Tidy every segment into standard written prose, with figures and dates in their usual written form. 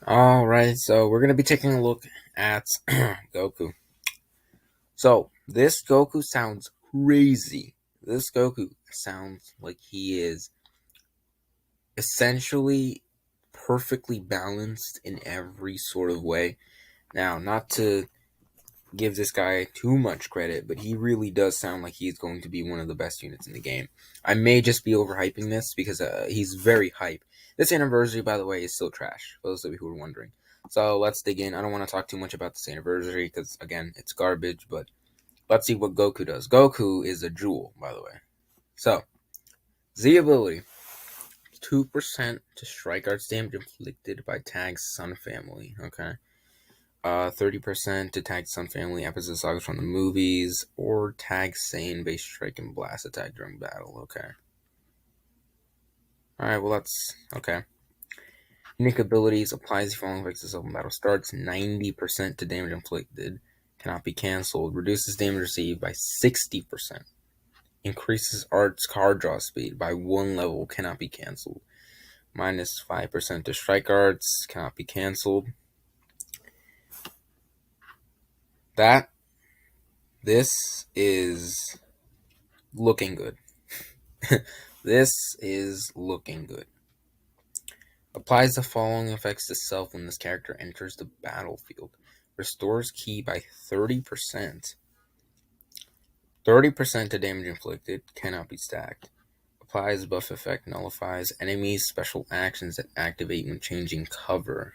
Alright, so we're going to be taking a look at Goku. So, this Goku sounds crazy. This Goku sounds like he is essentially perfectly balanced in every sort of way. Now, not to give this guy too much credit, but he really does sound like he's going to be one of the best units in the game. I may just be overhyping this because he's very hype. This anniversary, by the way, is still trash, for those of you who are wondering. So let's dig in. I don't want to talk too much about this anniversary because, again, it's garbage, but let's see what Goku does. Goku is a jewel, by the way. So, Z ability 2% to strike arts damage inflicted by Tag's Sun family. Okay. 30% to tag Sun family episode sagas from the movies, or tag Sane base strike and blast attack during battle. Okay. Alright, well that's okay. Unique abilities applies the following effects as when battle starts. 90% to damage inflicted. Cannot be cancelled. Reduces damage received by 60%. Increases arts card draw speed by 1 level. Cannot be cancelled. Minus 5% to strike arts. Cannot be cancelled. This is looking good. This is looking good. Applies the following effects to self when this character enters the battlefield. Restores ki by 30%. 30% to damage inflicted. Cannot be stacked. Applies buff effect. Nullifies enemies' special actions that activate when changing cover.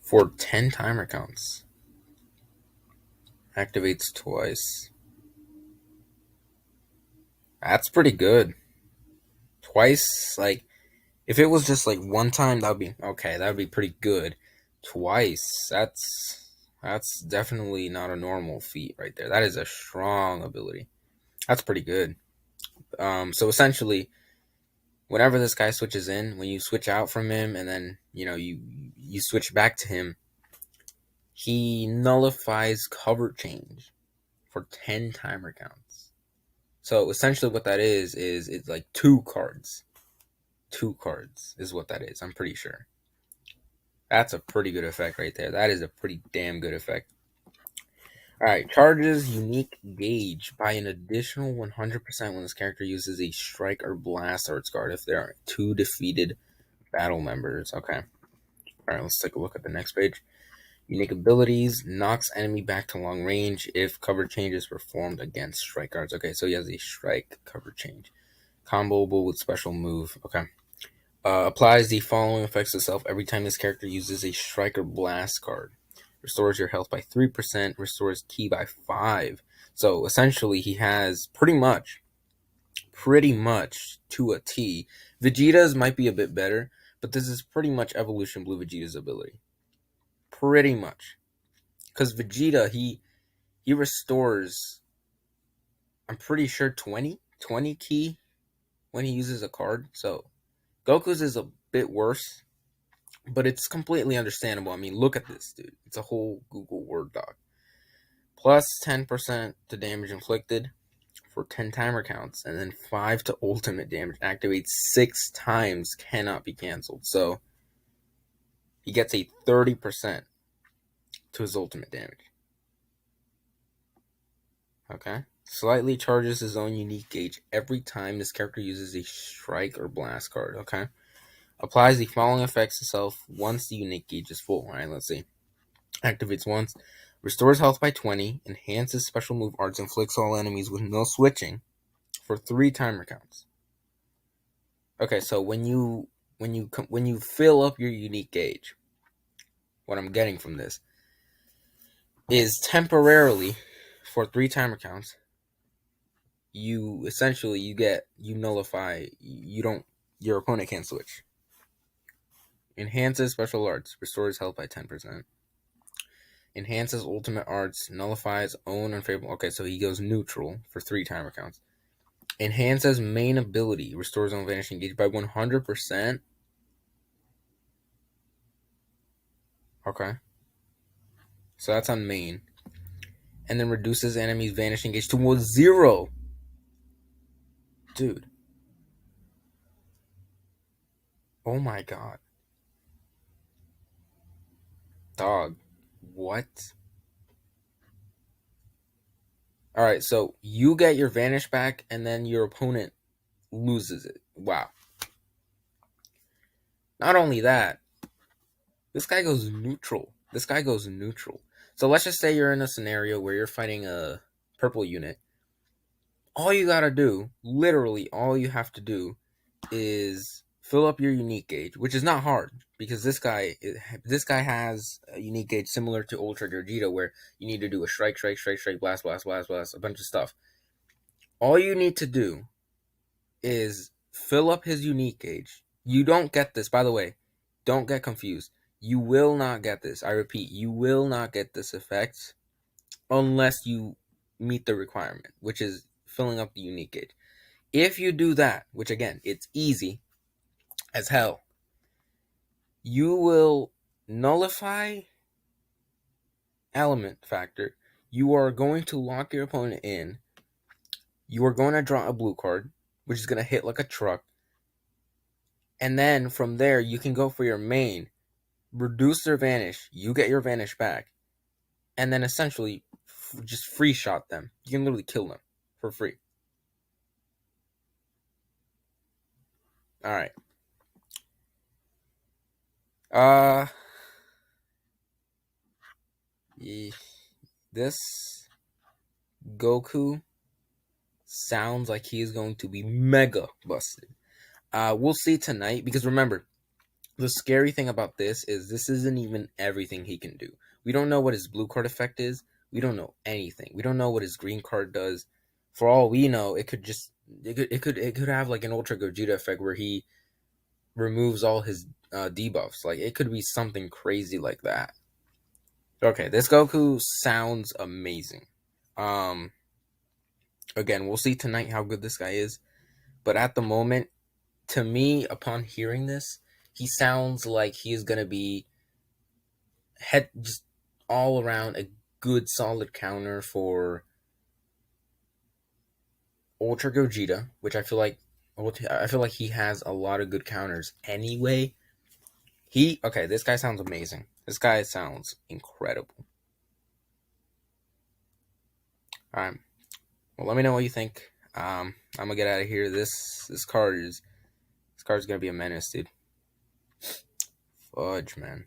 For 10 timer counts. Activates twice. That's pretty good. Twice, if it was just one time, that would be okay. That would be pretty good. Twice, that's definitely not a normal feat right there. That is a strong ability. That's pretty good. So essentially, whenever this guy switches in, when you switch out from him and then you switch back to him, he nullifies cover change for 10 timer counts. So essentially, what that is it's like 2 cards. 2 cards is what that is. I'm pretty sure. That's a pretty good effect right there. That is a pretty damn good effect. Alright, charges unique gauge by an additional 100% when this character uses a strike or blast arts card if there are 2 defeated battle members. Okay. Alright, let's take a look at the next page. Unique abilities, knocks enemy back to long range if cover change is performed against strike cards. Okay, so he has a strike cover change. Comboable with special move. Okay. Applies the following effects to self every time this character uses a strike or blast card. Restores your health by 3%, restores ki by 5. So essentially he has pretty much to a T. Vegeta's might be a bit better, but this is pretty much Evolution Blue Vegeta's ability. Pretty much. Because Vegeta, he restores, I'm pretty sure 20 ki when he uses a card. So Goku's is a bit worse, but it's completely understandable. I mean, look at this, dude. It's a whole Google Word doc. Plus 10% to damage inflicted for 10 timer counts, and then 5 to ultimate damage. Activates 6 times, cannot be canceled. So he gets a 30% to his ultimate damage. Okay. Slightly charges his own unique gauge every time this character uses a strike or blast card. Okay. Applies the following effects to self once the unique gauge is full. Alright, let's see. Activates once. Restores health by 20. Enhances special move arts. Inflicts all enemies with no switching for 3 timer counts. Okay, so when you fill up your unique gauge, what I'm getting from this is temporarily for 3 timer counts, you nullify, your opponent can't switch. Enhances special arts, restores health by 10%. Enhances ultimate arts, nullifies own unfavorable. Okay, so he goes neutral for 3 timer counts. Enhances main ability, restores own vanishing gauge by 100%. Okay. So that's on main. And then reduces enemy's vanishing gauge to 0. Dude. Oh my god. Dog. What? Alright, so you get your vanish back, and then your opponent loses it. Wow. Not only that, this guy goes neutral. This guy goes neutral. So let's just say you're in a scenario where you're fighting a purple unit. All you gotta do, literally all you have to do, is fill up your unique gauge, which is not hard because this guy has a unique gauge similar to Ultra Gogeta, where you need to do a strike, strike, strike, strike, blast, blast, blast, blast, a bunch of stuff. All you need to do is fill up his unique gauge. You don't get this, by the way. Don't get confused. You will not get this. I repeat, you will not get this effect unless you meet the requirement, which is filling up the unique gauge. If you do that, which again, it's easy as hell, you will nullify element factor. You are going to lock your opponent in. You are going to draw a blue card, which is going to hit like a truck. And then from there, you can go for your main, reduce their vanish, you get your vanish back, and then essentially just free shot them. You can literally kill them for free. Alright. Uh, this Goku sounds like he is going to be mega busted. We'll see tonight, because remember, the scary thing about this isn't even everything he can do. We don't know what his blue card effect is. We don't know anything. We don't know what his green card does. For all we know, it could have like an Ultra Gogeta effect where he removes all his debuffs. Like, it could be something crazy like that. Okay, this Goku sounds amazing. Um, Again, we'll see tonight how good this guy is. But at the moment, to me, upon hearing this, he sounds like he is gonna be head just all around a good solid counter for Ultra Gogeta, which I feel like he has a lot of good counters anyway. This guy sounds amazing. This guy sounds incredible. All right, well, let me know what you think. I'm gonna get out of here. This card's gonna be a menace, dude. Fudge, man.